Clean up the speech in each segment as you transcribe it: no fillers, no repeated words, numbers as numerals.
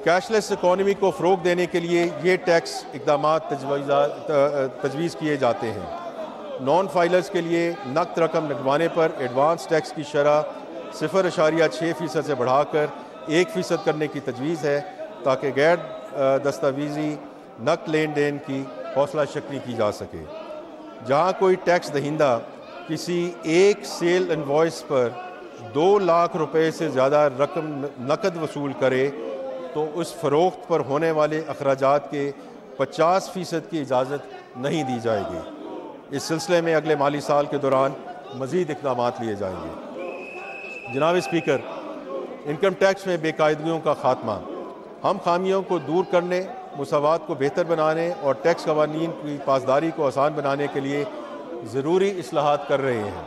Cash less economy کو فروغ دینے کے لیے یہ ٹیکس اقدامات تجویز کیے جاتے ہیں۔ نان فائلرز کے لیے نقد رقم لگوانے پر ایڈوانس ٹیکس کی شرح 0.6% سے بڑھا کر 1% کرنے کی تجویز ہے تاکہ غیر دستاویزی نقد لین دین کی حوصلہ شکنی کی جا سکے۔ جہاں کوئی ٹیکس دہندہ کسی ایک سیل انوائس پر 2 لاکھ روپے سے زیادہ رقم نقد وصول کرے تو اس فروخت پر ہونے والے اخراجات کے 50% کی اجازت نہیں دی جائے گی۔ اس سلسلے میں اگلے مالی سال کے دوران مزید اقدامات لیے جائیں گے۔ جناب اسپیکر، انکم ٹیکس میں بے قاعدگیوں کا خاتمہ۔ ہم خامیوں کو دور کرنے، مساوات کو بہتر بنانے اور ٹیکس قوانین کی پاسداری کو آسان بنانے کے لیے ضروری اصلاحات کر رہے ہیں۔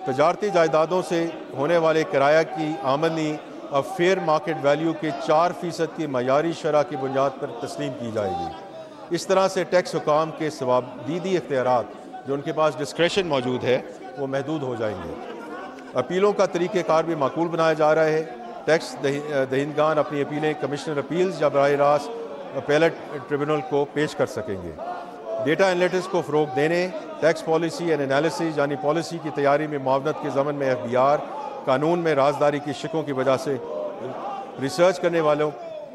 تجارتی جائیدادوں سے ہونے والے کرایہ کی آمدنی اب فیئر مارکیٹ ویلیو کے 4% کی معیاری شرح کی بنیاد پر تسلیم کی جائے گی۔ اس طرح سے ٹیکس حکام کے ثوابدیدی اختیارات جو ان کے پاس ڈسکریشن موجود ہے وہ محدود ہو جائیں گے۔ اپیلوں کا طریقہ کار بھی معقول بنایا جا رہا ہے۔ ٹیکس دہندگان اپنی اپیلیں کمشنر اپیلز یا براہ راست اپیلٹ ٹریبونل کو پیش کر سکیں گے۔ ڈیٹا انالیٹکس کو فروغ دینے، ٹیکس پالیسی اینڈ انالیسز یعنی پالیسی کی تیاری میں معاونت کے ضمن میں FBR قانون میں رازداری کی شکوں کی وجہ سے ریسرچ کرنے والوں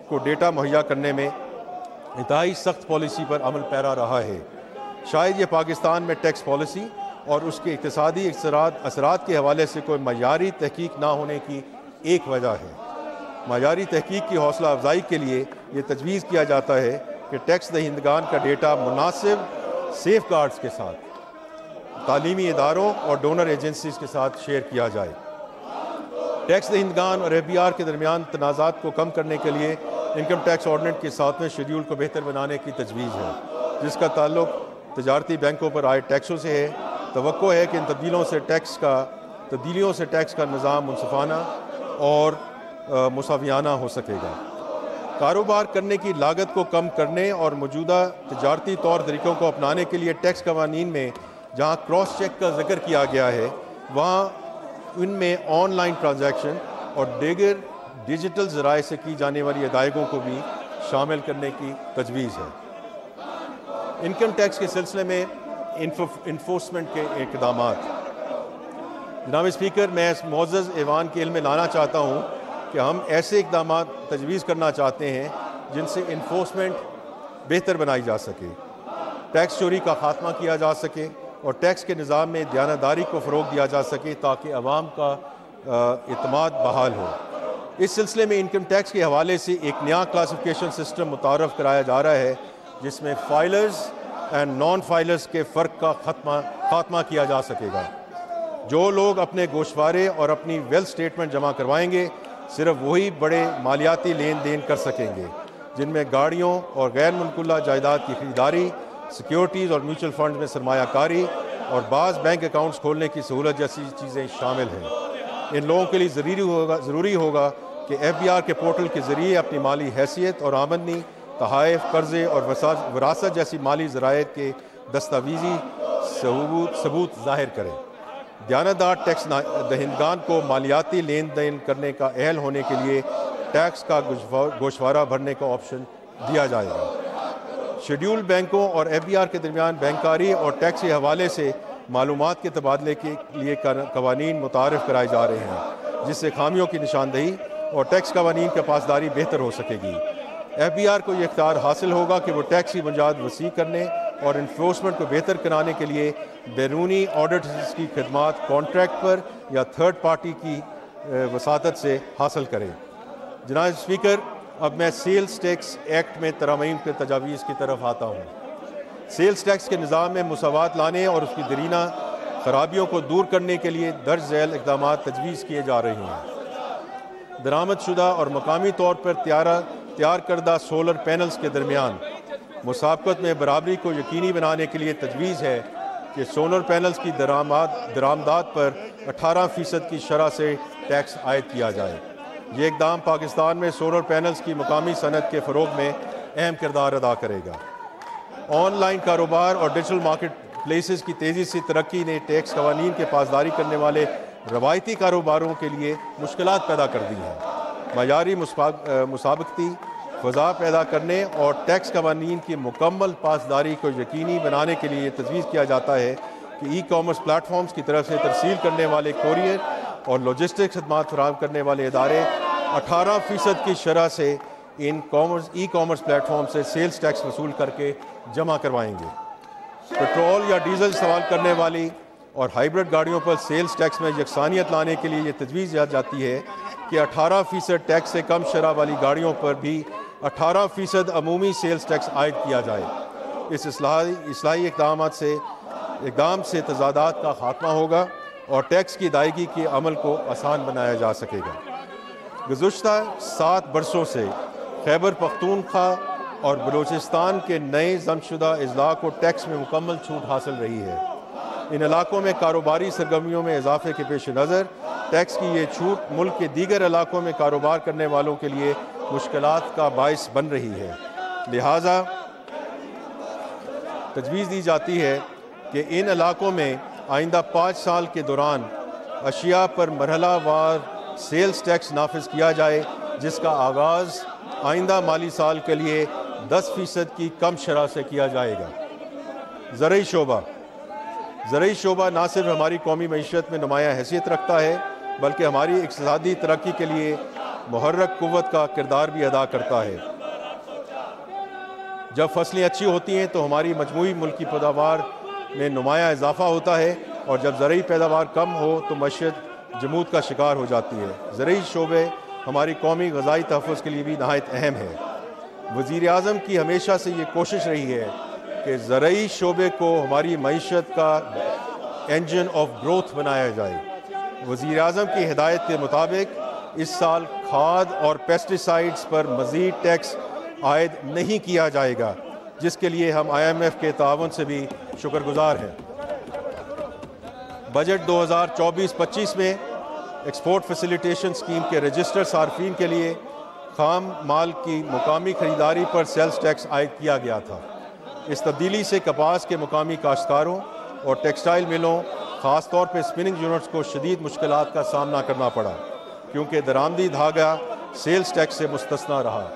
کو ڈیٹا مہیا کرنے میں انتہائی سخت پالیسی پر عمل پیرا رہا ہے۔ شاید یہ پاکستان میں ٹیکس پالیسی اور اس کے اقتصادی اثرات کے حوالے سے کوئی معیاری تحقیق نہ ہونے کی ایک وجہ ہے۔ معیاری تحقیق کی حوصلہ افزائی کے لیے یہ تجویز کیا جاتا ہے کہ ٹیکس دہندگان کا ڈیٹا مناسب سیف گارڈز کے ساتھ تعلیمی اداروں اور ڈونر ایجنسیز کے ساتھ شیئر کیا جائے۔ ٹیکس دہندگان اور FBR کے درمیان تنازعات کو کم کرنے کے لیے انکم ٹیکس آرڈیننس کے 7ویں شیڈول کو بہتر بنانے کی تجویز ہے، جس کا تعلق تجارتی بینکوں پر عائد ٹیکسوں سے ہے۔ توقع ہے کہ ان تبدیلیوں سے ٹیکس کا نظام منصفانہ اور مساویانہ ہو سکے گا۔ کاروبار کرنے کی لاگت کو کم کرنے اور موجودہ تجارتی طور طریقوں کو اپنانے کے لیے ٹیکس قوانین میں جہاں کراس چیک کا ذکر کیا گیا ہے وہاں ان میں آن لائن ٹرانزیکشن اور دیگر ڈیجیٹل ذرائع سے کی جانے والی ادائیگیوں کو بھی شامل کرنے کی تجویز ہے۔ انکم ٹیکس کے سلسلے میں انفورسمنٹ کے اقدامات۔ جناب اسپیکر، میں اس معزز ایوان کے علم میں لانا چاہتا ہوں کہ ہم ایسے اقدامات تجویز کرنا چاہتے ہیں جن سے انفورسمنٹ بہتر بنائی جا سکے، ٹیکس چوری کا خاتمہ کیا جا سکے اور ٹیکس کے نظام میں دیانتداری کو فروغ دیا جا سکے تاکہ عوام کا اعتماد بحال ہو۔ اس سلسلے میں انکم ٹیکس کے حوالے سے ایک نیا کلاسیفیکیشن سسٹم متعارف کرایا جا رہا ہے جس میں فائلرز اینڈ نان فائلرز کے فرق کا خاتمہ کیا جا سکے گا۔ جو لوگ اپنے گوشوارے اور اپنی ویلتھ سٹیٹمنٹ جمع کروائیں گے صرف وہی بڑے مالیاتی لین دین کر سکیں گے، جن میں گاڑیوں اور غیر منقولہ جائیداد کی خریداری، سیکیورٹیز اور میوچل فنڈز میں سرمایہ کاری اور بعض بینک اکاؤنٹس کھولنے کی سہولت جیسی چیزیں شامل ہیں۔ ان لوگوں کے لیے ضروری ہوگا کہ FBR کے پورٹل کے ذریعے اپنی مالی حیثیت اور آمدنی، تحائف، قرضے اور وراثت جیسی مالی ذرائع کے دستاویزی ثبوت ظاہر کریں۔ دیانتدار ٹیکس دہندگان کو مالیاتی لین دین کرنے کا اہل ہونے کے لیے ٹیکس کا گوشوارہ بھرنے کا آپشن دیا جائے گا۔ شیڈول بینکوں اور FBR کے درمیان بینکاری اور ٹیکس کے حوالے سے معلومات کے تبادلے کے لیے قوانین متعارف کرائے جا رہے ہیں، جس سے خامیوں کی نشاندہی اور ٹیکس قوانین کی پاسداری بہتر ہو سکے گی۔ FBR کو یہ اختیار حاصل ہوگا کہ وہ ٹیکس کی بنیاد وسیع کرنے اور انفورسمنٹ کو بہتر کرانے کے لیے بیرونی آڈیٹرز کی خدمات کانٹریکٹ پر یا تھرڈ پارٹی کی وساطت سے حاصل کرے۔ جناب اسپیکر، اب میں سیلز ٹیکس ایکٹ میں ترامیم کے تجاویز کی طرف آتا ہوں۔ سیلز ٹیکس کے نظام میں مساوات لانے اور اس کی درینہ خرابیوں کو دور کرنے کے لیے درج ذیل اقدامات تجویز کیے جا رہے ہیں۔ درآمد شدہ اور مقامی طور پر تیار کردہ سولر پینلز کے درمیان مسابقت میں برابری کو یقینی بنانے کے لیے تجویز ہے کہ سولر پینلز کی درآمدات پر 18% کی شرح سے ٹیکس عائد کیا جائے۔ یہ اقدام پاکستان میں سولر پینلز کی مقامی صنعت کے فروغ میں اہم کردار ادا کرے گا۔ آن لائن کاروبار اور ڈیجیٹل مارکیٹ پلیسز کی تیزی سے ترقی نے ٹیکس قوانین کے پاسداری کرنے والے روایتی کاروباروں کے لیے مشکلات پیدا کر دی ہیں۔ معیاری مسابقتی فضا پیدا کرنے اور ٹیکس قوانین کی مکمل پاسداری کو یقینی بنانے کے لیے تجویز کیا جاتا ہے کہ ای کامرس پلیٹ فارمز کی طرف سے ترسیل کرنے والے کوریئر اور لاجسٹک خدمات فراہم کرنے والے ادارے 18% کی شرح سے ان ای کامرس پلیٹ فارم سے سیلز ٹیکس وصول کر کے جمع کروائیں گے۔ پیٹرول یا ڈیزل استعمال کرنے والی اور ہائیبرڈ گاڑیوں پر سیلز ٹیکس میں یکسانیت لانے کے لیے یہ تجویز دی جاتی ہے کہ 18% ٹیکس سے کم شرح والی گاڑیوں پر بھی 18% عمومی سیلز ٹیکس عائد کیا جائے۔ اس اصلاحی اقدام سے تضادات کا خاتمہ ہوگا اور ٹیکس کی ادائیگی کے عمل کو آسان بنایا جا سکے گا۔ گزشتہ 7 برسوں سے خیبر پختونخوا اور بلوچستان کے نئے ضم شدہ اضلاع کو ٹیکس میں مکمل چھوٹ حاصل رہی ہے۔ ان علاقوں میں کاروباری سرگرمیوں میں اضافے کے پیش نظر ٹیکس کی یہ چھوٹ ملک کے دیگر علاقوں میں کاروبار کرنے والوں کے لیے مشکلات کا باعث بن رہی ہے۔ لہٰذا تجویز دی جاتی ہے کہ ان علاقوں میں آئندہ 5 سال کے دوران اشیاء پر مرحلہ وار سیلز ٹیکس نافذ کیا جائے، جس کا آغاز آئندہ مالی سال کے لیے 10% کی کم شرح سے کیا جائے گا۔ زرعی شعبہ نہ صرف ہماری قومی معیشت میں نمایاں حیثیت رکھتا ہے بلکہ ہماری اقتصادی ترقی کے لیے محرک قوت کا کردار بھی ادا کرتا ہے۔ جب فصلیں اچھی ہوتی ہیں تو ہماری مجموعی ملکی پیداوار میں نمایاں اضافہ ہوتا ہے، اور جب زرعی پیداوار کم ہو تو معیشت جمود کا شکار ہو جاتی ہے۔ زرعی شعبے ہماری قومی غذائی تحفظ کے لیے بھی نہایت اہم ہے۔ وزیر اعظم کی ہمیشہ سے یہ کوشش رہی ہے کہ زرعی شعبے کو ہماری معیشت کا انجن آف گروتھ بنایا جائے۔ وزیر اعظم کی ہدایت کے مطابق اس سال کھاد اور پیسٹی سائیڈز پر مزید ٹیکس عائد نہیں کیا جائے گا، جس کے لیے ہم IMF کے تعاون سے بھی شکر گزار ہیں۔ بجٹ 2024-25 میں ایکسپورٹ فیسیلیٹیشن اسکیم کے رجسٹر صارفین کے لیے خام مال کی مقامی خریداری پر سیلز ٹیکس عائد کیا گیا تھا۔ اس تبدیلی سے کپاس کے مقامی کاشتکاروں اور ٹیکسٹائل ملوں، خاص طور پہ اسپننگ یونٹس کو شدید مشکلات کا سامنا کرنا پڑا، کیونکہ درآمدی دھاگا سیلز ٹیکس سے مستثنیٰ رہا۔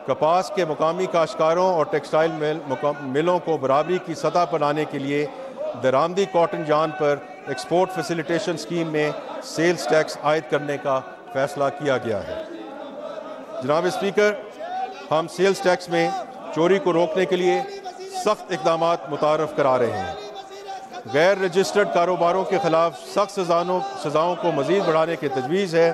کپاس کے مقامی کاشتکاروں اور ٹیکسٹائل ملوں کو برابری کی سطح پر لانے کے لیے درآمدی کاٹن جان پر ایکسپورٹ فیسیلیٹیشن اسکیم میں سیلز ٹیکس عائد کرنے کا فیصلہ کیا گیا ہے۔ جناب اسپیکر، ہم سیلز ٹیکس میں چوری کو روکنے کے لیے سخت اقدامات متعارف کرا رہے ہیں۔ غیر رجسٹرڈ کاروباروں کے خلاف سخت سزاؤں کو مزید بڑھانے کی تجویز ہے۔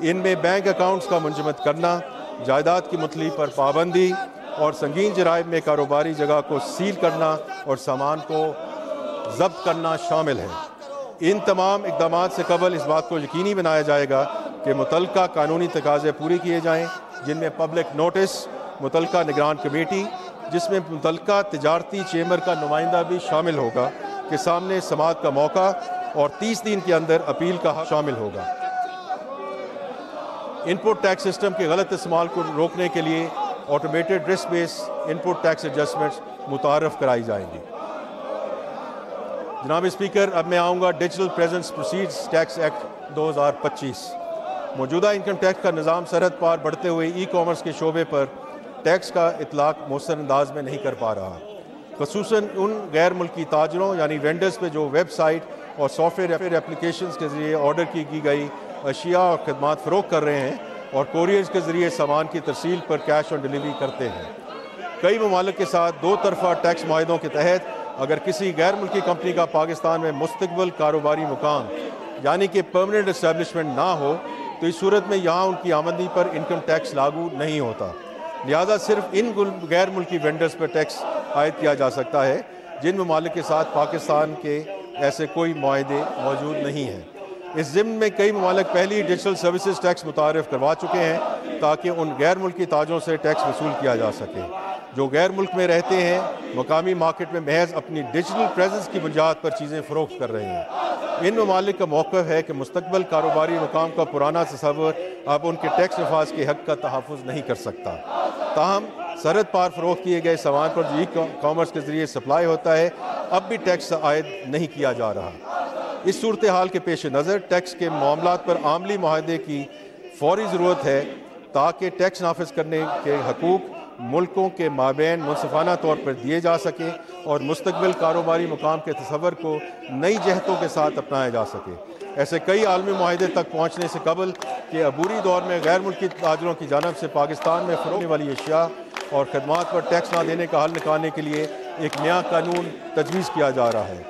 ان میں بینک اکاؤنٹس کا منجمد کرنا، جائیداد کی متعلق پر پابندی اور سنگین جرائم میں کاروباری جگہ کو سیل کرنا اور سامان کو ضبط کرنا شامل ہے۔ ان تمام اقدامات سے قبل اس بات کو یقینی بنایا جائے گا کہ متعلقہ قانونی تقاضے پورے کیے جائیں، جن میں پبلک نوٹس، متعلقہ نگران کمیٹی جس میں متعلقہ تجارتی چیمبر کا نمائندہ بھی شامل ہوگا کے سامنے سماعت کا موقع اور 30 دن کے اندر اپیل کا حق شامل ہوگا۔ ان پٹ ٹیکس سسٹم کے غلط استعمال کو روکنے کے لیے automated risk base input tax adjustments متعارف کرائی جائیں گی۔ جناب اسپیکر، اب میں آؤں گا digital presence proceeds tax act 2025۔ موجودہ انکم ٹیکس کا نظام سرحد پار بڑھتے ہوئے ای کامرس کے شعبے پر ٹیکس کا اطلاق مؤثر انداز میں نہیں کر پا رہا، خصوصاً ان غیر ملکی تاجروں یعنی وینڈرز پہ جو ویب سائٹ اور سافٹ ویئر اپلیکیشنز کے ذریعے آرڈر کی گئی اشیاء اور خدمات فروخت کر رہے ہیں اور کوریئرز کے ذریعے سامان کی ترسیل پر کیش آن ڈیلیوری کرتے ہیں۔ کئی ممالک کے ساتھ دو طرفہ ٹیکس معاہدوں کے تحت اگر کسی غیر ملکی کمپنی کا پاکستان میں مستقبل کاروباری مقام یعنی کہ پرماننٹ اسٹیبلشمنٹ نہ ہو تو اس صورت میں یہاں ان کی آمدنی پر انکم ٹیکس لاگو نہیں ہوتا، لہذا صرف ان غیر ملکی وینڈرز پر ٹیکس عائد کیا جا سکتا ہے جن ممالک کے ساتھ پاکستان کے ایسے کوئی معاہدے موجود نہیں ہیں۔ اس ضمن میں کئی ممالک پہلی ڈیجیٹل سروسز ٹیکس متعارف کروا چکے ہیں تاکہ ان غیر ملکی تاجروں سے ٹیکس وصول کیا جا سکے جو غیر ملک میں رہتے ہیں، مقامی مارکیٹ میں محض اپنی ڈیجیٹل پریزنس کی بنیاد پر چیزیں فروخت کر رہے ہیں۔ ان ممالک کا موقف ہے کہ مستقبل کاروباری مقام کا پرانا تصور اب ان کے ٹیکس نفاذ کے حق کا تحفظ نہیں کر سکتا، تاہم سرحد پار فروخت کیے گئے سامان پر جو ای کامرس کے ذریعے سپلائی ہوتا ہے اب بھی ٹیکس عائد نہیں کیا جا رہا۔ اس صورتحال کے پیش نظر ٹیکس کے معاملات پر عملی معاہدے کی فوری ضرورت ہے تاکہ ٹیکس نافذ کرنے کے حقوق ملکوں کے مابین منصفانہ طور پر دیے جا سکیں اور مستقبل کاروباری مقام کے تصور کو نئی جہتوں کے ساتھ اپنایا جا سکے۔ ایسے کئی عالمی معاہدے تک پہنچنے سے قبل کہ عبوری دور میں غیر ملکی تاجروں کی جانب سے پاکستان میں فروخت ہونے والی اشیاء اور خدمات پر ٹیکس نہ دینے کا حل نکالنے کے لیے ایک نیا قانون تجویز کیا جا رہا ہے۔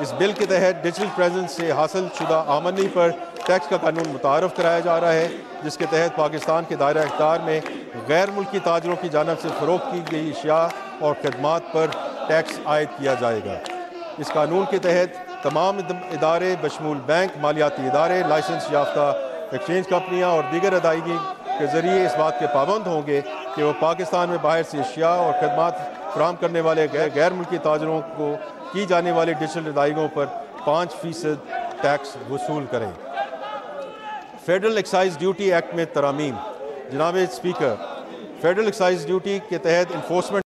اس بل کے تحت ڈیجیٹل پریزنس سے حاصل شدہ آمدنی پر ٹیکس کا قانون متعارف کرایا جا رہا ہے، جس کے تحت پاکستان کے دائرہ اختیار میں غیر ملکی تاجروں کی جانب سے فروخت کی گئی اشیاء اور خدمات پر ٹیکس عائد کیا جائے گا۔ اس قانون کے تحت تمام ادارے بشمول بینک، مالیاتی ادارے، لائسنس یافتہ ایکسچینج کمپنیاں اور دیگر ادائیگی کے ذریعے اس بات کے پابند ہوں گے کہ وہ پاکستان میں باہر سے اشیاء اور خدمات فراہم کرنے والے غیر ملکی تاجروں کو کی جانے والی ڈیجیٹل ادائیگیوں پر 5% ٹیکس وصول کریں۔ فیڈرل ایکسائز ڈیوٹی ایکٹ میں ترامیم۔ جناب اسپیکر، فیڈرل ایکسائز ڈیوٹی کے تحت انفورسمنٹ